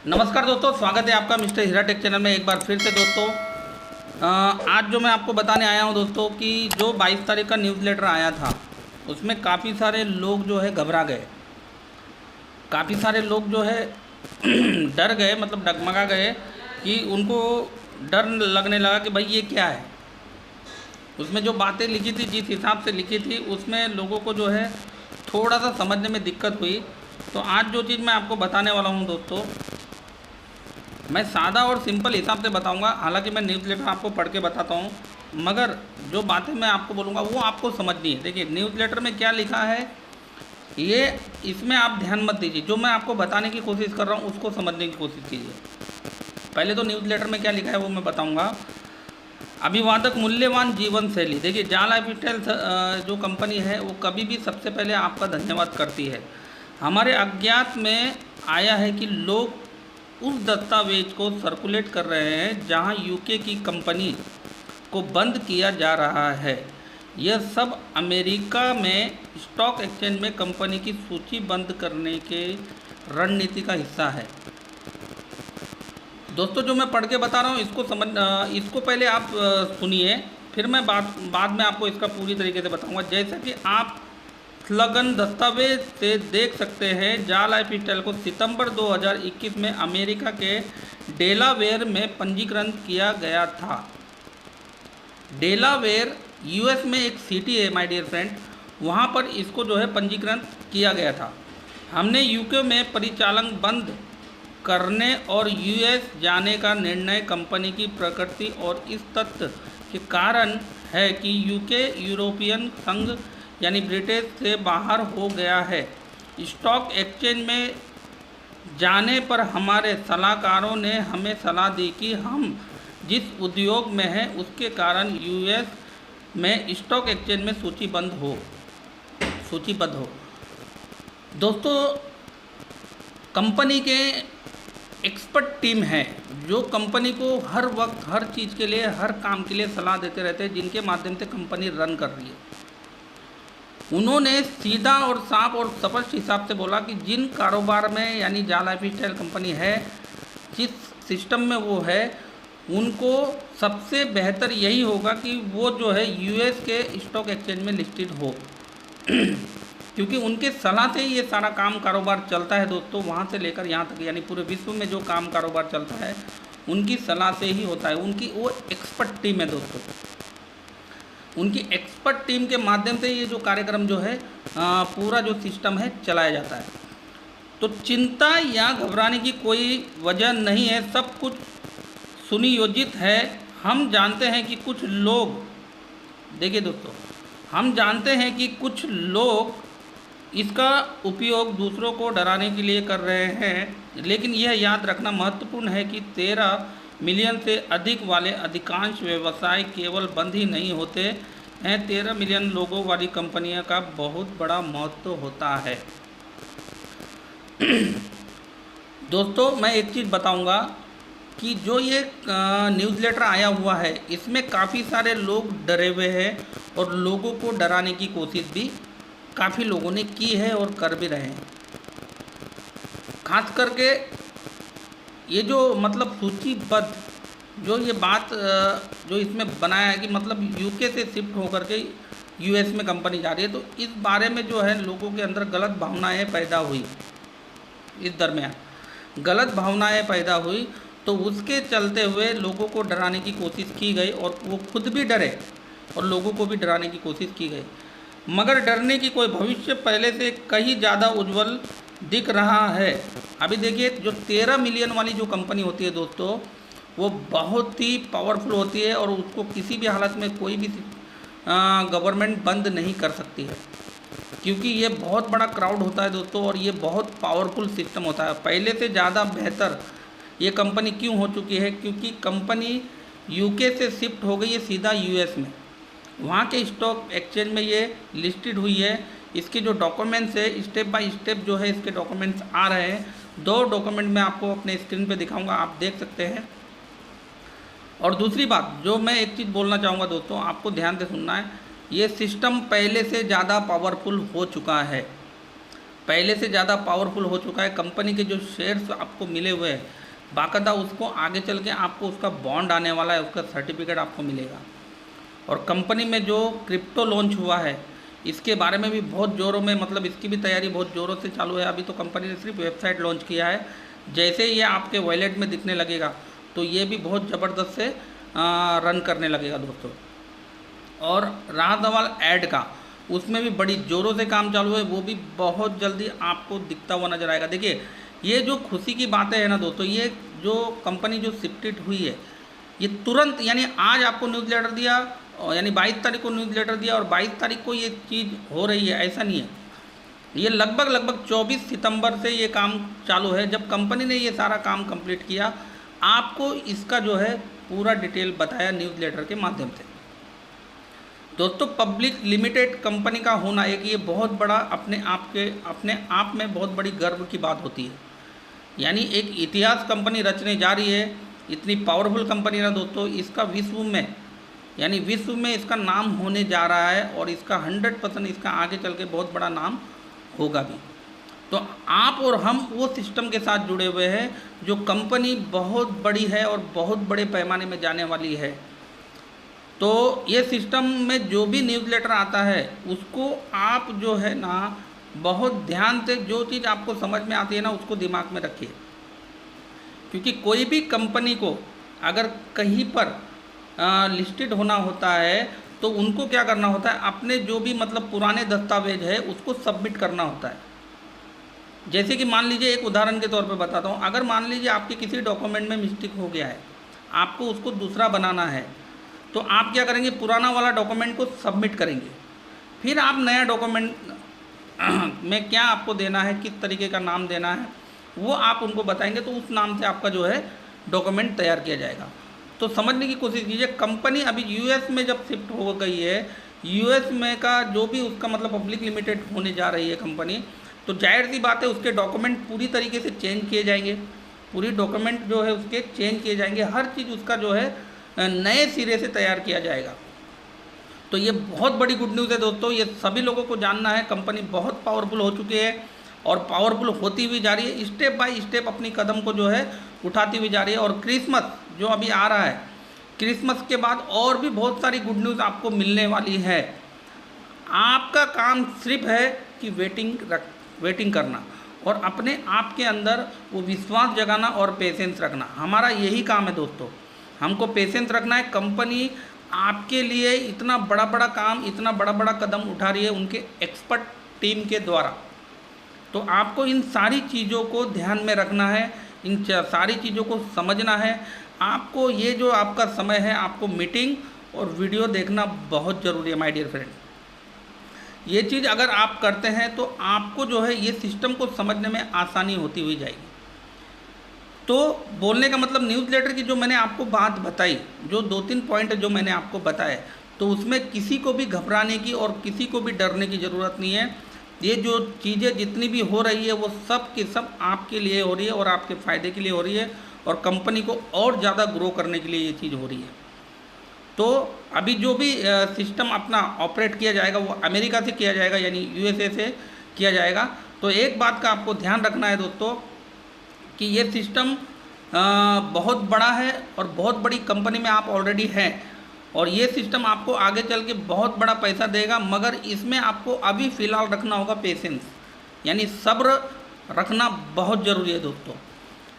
नमस्कार दोस्तों, स्वागत है आपका मिस्टर हीरा टेक चैनल में एक बार फिर से। दोस्तों आज जो मैं आपको बताने आया हूं दोस्तों कि जो 22 तारीख का न्यूज़लेटर आया था उसमें काफ़ी सारे लोग जो है घबरा गए। काफ़ी सारे लोग जो है डर गए, मतलब डगमगा गए कि उनको डर लगने लगा कि भाई ये क्या है। उसमें जो बातें लिखी थी, जिस हिसाब से लिखी थी, उसमें लोगों को जो है थोड़ा सा समझने में दिक्कत हुई। तो आज जो चीज़ मैं आपको बताने वाला हूँ दोस्तों, मैं सादा और सिंपल हिसाब से बताऊंगा। हालांकि मैं न्यूज़लेटर आपको पढ़ के बताता हूं, मगर जो बातें मैं आपको बोलूँगा वो आपको समझनी है। देखिए न्यूज़लेटर में क्या लिखा है ये, इसमें आप ध्यान मत दीजिए। जो मैं आपको बताने की कोशिश कर रहा हूं उसको समझने की कोशिश कीजिए। पहले तो न्यूज़लेटर में क्या लिखा है वो मैं बताऊँगा। अभिवादक मूल्यवान जीवन शैली। देखिए जाल लाइफस्टाइल जो कंपनी है वो कभी भी सबसे पहले आपका धन्यवाद करती है। हमारे अज्ञात में आया है कि लोग उस दस्तावेज को सर्कुलेट कर रहे हैं जहां यूके की कंपनी को बंद किया जा रहा है। यह सब अमेरिका में स्टॉक एक्सचेंज में कंपनी की सूची बंद करने के रणनीति का हिस्सा है। दोस्तों जो मैं पढ़ के बता रहा हूँ इसको पहले आप सुनिए, फिर मैं बाद में आपको इसका पूरी तरीके से बताऊंगा। जैसा कि आप स्लगन दस्तावेज से देख सकते हैं, जाल लाइफस्टाइल को सितंबर 2021 में अमेरिका के डेलावेयर में पंजीकरण किया गया था। डेलावेयर यूएस में एक सिटी है माय डियर फ्रेंड, वहाँ पर इसको जो है पंजीकरण किया गया था। हमने यूके में परिचालन बंद करने और यूएस जाने का निर्णय कंपनी की प्रकृति और इस तथ्य के कारण है कि यूके यूरोपियन संघ यानी ब्रिटेन से बाहर हो गया है। स्टॉक एक्सचेंज में जाने पर हमारे सलाहकारों ने हमें सलाह दी कि हम जिस उद्योग में हैं उसके कारण यूएस में स्टॉक एक्सचेंज में सूचीबद्ध हो। दोस्तों कंपनी के एक्सपर्ट टीम है जो कंपनी को हर वक्त हर चीज़ के लिए, हर काम के लिए सलाह देते रहते हैं, जिनके माध्यम से कंपनी रन कर रही है। उन्होंने सीधा और साफ और स्पष्ट हिसाब से बोला कि जिन कारोबार में यानी जाल लाइफस्टाइल कंपनी है, जिस सिस्टम में वो है, उनको सबसे बेहतर यही होगा कि वो जो है यूएस के स्टॉक एक्सचेंज में लिस्टेड हो क्योंकि उनके सलाह से ही ये सारा काम कारोबार चलता है दोस्तों। वहाँ से लेकर यहाँ तक यानी पूरे विश्व में जो काम कारोबार चलता है उनकी सलाह से ही होता है। उनकी वो एक्सपर्ट टीम है दोस्तों। उनकी एक्सपर्ट टीम के माध्यम से ये जो कार्यक्रम जो है पूरा जो सिस्टम है चलाया जाता है। तो चिंता या घबराने की कोई वजह नहीं है, सब कुछ सुनियोजित है। हम जानते हैं कि कुछ लोग, देखिए दोस्तों, हम जानते हैं कि कुछ लोग इसका उपयोग दूसरों को डराने के लिए कर रहे हैं, लेकिन यह याद रखना महत्वपूर्ण है कि 13 मिलियन से अधिक वाले अधिकांश व्यवसाय केवल बंद ही नहीं होते हैं। 13 मिलियन लोगों वाली कंपनियों का बहुत बड़ा महत्व होता है। दोस्तों मैं एक चीज़ बताऊंगा कि जो ये न्यूज़लेटर आया हुआ है इसमें काफ़ी सारे लोग डरे हुए हैं और लोगों को डराने की कोशिश भी काफ़ी लोगों ने की है और कर भी रहे हैं। खास करके ये जो मतलब सूचीबद्ध जो ये बात जो इसमें बनाया है कि मतलब यूके से शिफ्ट होकर के यूएस में कंपनी जा रही है, तो इस बारे में जो है लोगों के अंदर गलत भावनाएं पैदा हुई। इस दरमियान गलत भावनाएं पैदा हुई तो उसके चलते हुए लोगों को डराने की कोशिश की गई और वो खुद भी डरे और लोगों को भी डराने की कोशिश की गई। मगर डरने की कोई भविष्य पहले से कहीं ज़्यादा उज्जवल दिख रहा है। अभी देखिए जो 13 मिलियन वाली जो कंपनी होती है दोस्तों, वो बहुत ही पावरफुल होती है और उसको किसी भी हालत में कोई भी गवर्नमेंट बंद नहीं कर सकती है, क्योंकि ये बहुत बड़ा क्राउड होता है दोस्तों और ये बहुत पावरफुल सिस्टम होता है। पहले से ज़्यादा बेहतर ये कंपनी क्यों हो चुकी है, क्योंकि कंपनी यूके से शिफ्ट हो गई है सीधा यूएस में। वहाँ के स्टॉक एक्सचेंज में ये लिस्टेड हुई है। इसके जो डॉक्यूमेंट्स है स्टेप बाय स्टेप जो है इसके डॉक्यूमेंट्स आ रहे हैं। 2 डॉक्यूमेंट मैं आपको अपने स्क्रीन पे दिखाऊंगा, आप देख सकते हैं। और दूसरी बात जो मैं एक चीज़ बोलना चाहूँगा दोस्तों, आपको ध्यान से सुनना है। ये सिस्टम पहले से ज़्यादा पावरफुल हो चुका है। पहले से ज़्यादा पावरफुल हो चुका है। कंपनी के जो शेयर्स आपको मिले हुए हैं बाकायदा उसको आगे चल के आपको उसका बॉन्ड आने वाला है, उसका सर्टिफिकेट आपको मिलेगा। और कंपनी में जो क्रिप्टो लॉन्च हुआ है इसके बारे में भी बहुत ज़ोरों में, मतलब इसकी भी तैयारी बहुत ज़ोरों से चालू है। अभी तो कंपनी ने सिर्फ वेबसाइट लॉन्च किया है, जैसे ही ये आपके वॉलेट में दिखने लगेगा तो ये भी बहुत ज़बरदस्त से रन करने लगेगा दोस्तों। और रहा सवाल ऐड का, उसमें भी बड़ी ज़ोरों से काम चालू है, वो भी बहुत जल्दी आपको दिखता हुआ नज़र आएगा। देखिए ये जो खुशी की बातें हैं ना दोस्तों, ये जो कंपनी जो शिफ्टेड हुई है ये तुरंत, यानी आज आपको न्यूज़ लेटर दिया, यानी 22 तारीख को न्यूज़ लेटर दिया और 22 तारीख को ये चीज़ हो रही है, ऐसा नहीं है। ये लगभग 24 सितंबर से ये काम चालू है। जब कंपनी ने ये सारा काम कंप्लीट किया आपको इसका जो है पूरा डिटेल बताया न्यूज़ लेटर के माध्यम से। दोस्तों पब्लिक लिमिटेड कंपनी का होना एक ये बहुत बड़ा अपने आप में बहुत बड़ी गर्व की बात होती है। यानी एक इतिहास कंपनी रचने जा रही है, इतनी पावरफुल कंपनी ना दोस्तों, इसका विश्व में इसका नाम होने जा रहा है और इसका 100% इसका आगे चल के बहुत बड़ा नाम होगा भी। तो आप और हम वो सिस्टम के साथ जुड़े हुए हैं जो कंपनी बहुत बड़ी है और बहुत बड़े पैमाने में जाने वाली है। तो ये सिस्टम में जो भी न्यूज़ लेटर आता है उसको आप जो है ना बहुत ध्यान से, जो चीज़ आपको समझ में आती है ना उसको दिमाग में रखिए। क्योंकि कोई भी कंपनी को अगर कहीं पर लिस्टेड होना होता है तो उनको क्या करना होता है, अपने जो भी मतलब पुराने दस्तावेज है उसको सबमिट करना होता है। जैसे कि मान लीजिए, एक उदाहरण के तौर पे बताता हूँ, अगर मान लीजिए आपके किसी डॉक्यूमेंट में मिस्टेक हो गया है, आपको उसको दूसरा बनाना है, तो आप क्या करेंगे, पुराना वाला डॉक्यूमेंट को सबमिट करेंगे। फिर आप नया डॉक्यूमेंट में क्या आपको देना है, किस तरीके का नाम देना है, वो आप उनको बताएंगे, तो उस नाम से आपका जो है डॉक्यूमेंट तैयार किया जाएगा। तो समझने की कोशिश कीजिए, कंपनी अभी यूएस में जब शिफ्ट हो गई है, यूएस में का जो भी उसका मतलब पब्लिक लिमिटेड होने जा रही है कंपनी, तो जाहिर सी बात है उसके डॉक्यूमेंट पूरी तरीके से चेंज किए जाएंगे, पूरी डॉक्यूमेंट जो है उसके चेंज किए जाएंगे, हर चीज़ उसका जो है नए सिरे से तैयार किया जाएगा। तो ये बहुत बड़ी गुड न्यूज़ है दोस्तों, ये सभी लोगों को जानना है। कंपनी बहुत पावरफुल हो चुकी है और पावरफुल होती हुई जा रही है, स्टेप बाय स्टेप अपनी कदम को जो है उठाती हुई जा रही है। और क्रिसमस जो अभी आ रहा है, क्रिसमस के बाद और भी बहुत सारी गुड न्यूज़ आपको मिलने वाली है। आपका काम सिर्फ है कि वेटिंग करना और अपने आप के अंदर वो विश्वास जगाना और पेशेंस रखना। हमारा यही काम है दोस्तों, हमको पेशेंस रखना है। कंपनी आपके लिए इतना बड़ा काम, इतना बड़ा कदम उठा रही है उनके एक्सपर्ट टीम के द्वारा। तो आपको इन सारी चीज़ों को ध्यान में रखना है, इन सारी चीज़ों को समझना है। आपको ये जो आपका समय है, आपको मीटिंग और वीडियो देखना बहुत ज़रूरी है माय डियर फ्रेंड। ये चीज़ अगर आप करते हैं तो आपको जो है ये सिस्टम को समझने में आसानी होती हुई जाएगी। तो बोलने का मतलब, न्यूज़लेटर की जो मैंने आपको बात बताई, जो 2-3 पॉइंट जो मैंने आपको बताए, तो उसमें किसी को भी घबराने की और किसी को भी डरने की ज़रूरत नहीं है। ये जो चीज़ें जितनी भी हो रही है वो सब की सब आपके लिए हो रही है और आपके फ़ायदे के लिए हो रही है और कंपनी को और ज़्यादा ग्रो करने के लिए ये चीज़ हो रही है। तो अभी जो भी सिस्टम अपना ऑपरेट किया जाएगा वो अमेरिका से किया जाएगा, यानी यूएसए से किया जाएगा। तो एक बात का आपको ध्यान रखना है दोस्तों कि ये सिस्टम बहुत बड़ा है और बहुत बड़ी कंपनी में आप ऑलरेडी हैं और ये सिस्टम आपको आगे चल के बहुत बड़ा पैसा देगा, मगर इसमें आपको अभी फ़िलहाल रखना होगा पेशेंस, यानी सब्र रखना बहुत ज़रूरी है दोस्तों।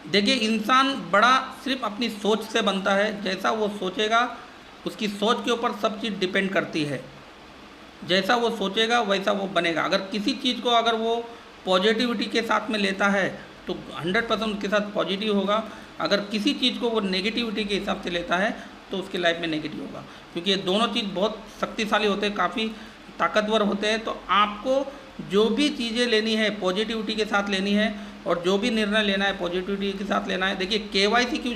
देखिए, इंसान बड़ा सिर्फ अपनी सोच से बनता है, जैसा वो सोचेगा उसकी सोच के ऊपर सब चीज़ डिपेंड करती है। जैसा वो सोचेगा वैसा वो बनेगा। अगर किसी चीज़ को अगर वो पॉजिटिविटी के साथ में लेता है तो 100% उसके साथ पॉजिटिव होगा। अगर किसी चीज़ को वो नेगेटिविटी के हिसाब से लेता है तो उसकी लाइफ में नेगेटिव होगा, क्योंकि ये दोनों चीज़ बहुत शक्तिशाली होते हैं, काफ़ी ताकतवर होते हैं। तो आपको जो भी चीज़ें लेनी है पॉजिटिविटी के साथ लेनी है और जो भी निर्णय लेना है पॉजिटिविटी के साथ लेना है। देखिए, केवाईसी क्यों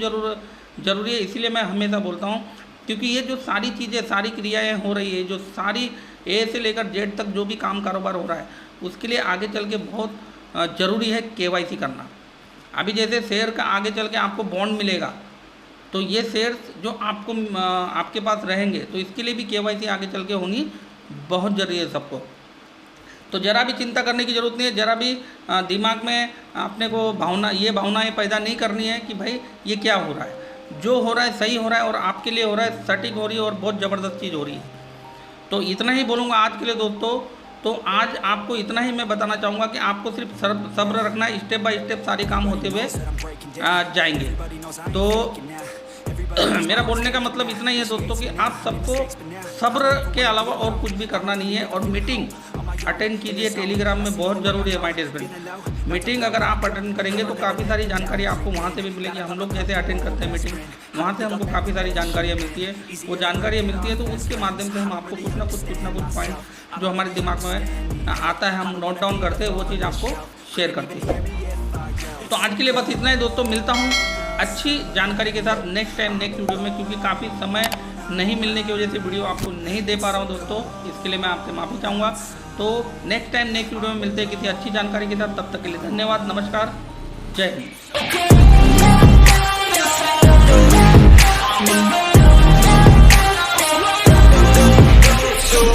ज़रूरी है, इसीलिए मैं हमेशा बोलता हूँ, क्योंकि ये जो सारी चीज़ें, सारी क्रियाएँ हो रही है, जो सारी ए से लेकर जेड तक जो भी काम कारोबार हो रहा है, उसके लिए आगे चल के बहुत ज़रूरी है केवाईसी करना। अभी जैसे शेयर का आगे चल के आपको बॉन्ड मिलेगा, तो ये शेयर्स जो आपको आपके पास रहेंगे, तो इसके लिए भी केवाईसी आगे चल के होनी बहुत ज़रूरी है सबको। तो ज़रा भी चिंता करने की ज़रूरत नहीं है, ज़रा भी दिमाग में अपने को भावनाएं पैदा नहीं करनी है कि भाई ये क्या हो रहा है। जो हो रहा है सही हो रहा है और आपके लिए हो रहा है, सटीक हो रही है और बहुत ज़बरदस्त चीज़ हो रही है। तो इतना ही बोलूँगा आज के लिए दोस्तों। तो आज आपको इतना ही मैं बताना चाहूँगा कि आपको सिर्फ सब्र रखना है, स्टेप बाय स्टेप सारे काम होते हुए जाएंगे। तो मेरा बोलने का मतलब इतना ही है दोस्तों कि आप सबको सब्र के अलावा और कुछ भी करना नहीं है। और मीटिंग अटेंड कीजिए, टेलीग्राम में बहुत ज़रूरी है माय डियर फ्रेंड। मीटिंग अगर आप अटेंड करेंगे तो काफ़ी सारी जानकारी आपको वहाँ से भी मिलेगी। हम लोग जैसे अटेंड करते हैं मीटिंग, वहाँ से हमको काफ़ी सारी जानकारियाँ मिलती है। वो जानकारियाँ मिलती है तो उसके माध्यम से हम आपको कुछ ना कुछ पॉइंट जो हमारे दिमाग में आता है हम नोट डाउन करते हैं, वो चीज़ आपको शेयर करते हैं। तो आज के लिए बस इतना ही दोस्तों, मिलता हूँ अच्छी जानकारी के साथ नेक्स्ट टाइम नेक्स्ट वीडियो में, क्योंकि काफ़ी समय नहीं मिलने की वजह से वीडियो आपको नहीं दे पा रहा हूँ दोस्तों, इसके लिए मैं आपसे माफ़ी चाहूँगा। तो नेक्स्ट टाइम नेक्स्ट वीडियो में मिलते हैं किसी अच्छी जानकारी के साथ। तब तक के लिए धन्यवाद, नमस्कार, जय हिंद।